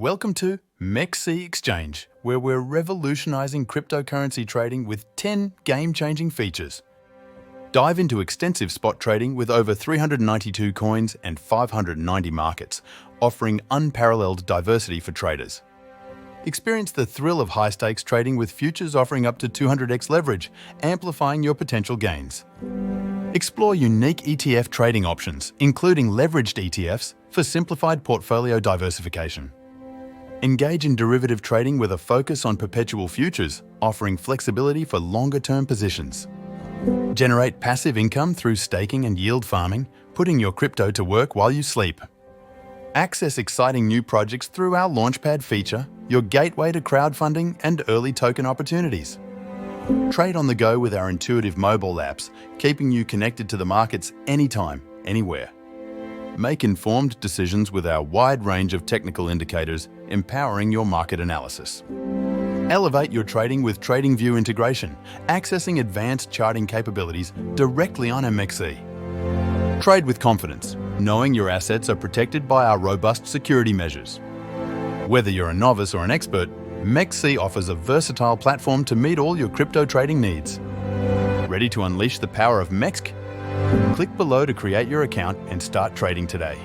Welcome to MEXC Exchange, where we're revolutionizing cryptocurrency trading with 10 game-changing features. Dive into extensive spot trading with over 392 coins and 590 markets, offering unparalleled diversity for traders. Experience the thrill of high-stakes trading with futures offering up to 200x leverage, amplifying your potential gains. Explore unique ETF trading options, including leveraged ETFs, for simplified portfolio diversification. Engage in derivative trading with a focus on perpetual futures, offering flexibility for longer-term positions. Generate passive income through staking and yield farming, putting your crypto to work while you sleep. Access exciting new projects through our Launchpad feature, your gateway to crowdfunding and early token opportunities. Trade on the go with our intuitive mobile apps, keeping you connected to the markets anytime, anywhere. Make informed decisions with our wide range of technical indicators, empowering your market analysis. Elevate your trading with TradingView integration, accessing advanced charting capabilities directly on MEXC. Trade with confidence, knowing your assets are protected by our robust security measures. Whether you're a novice or an expert, MEXC offers a versatile platform to meet all your crypto trading needs. Ready to unleash the power of MEXC? Click below to create your account and start trading today.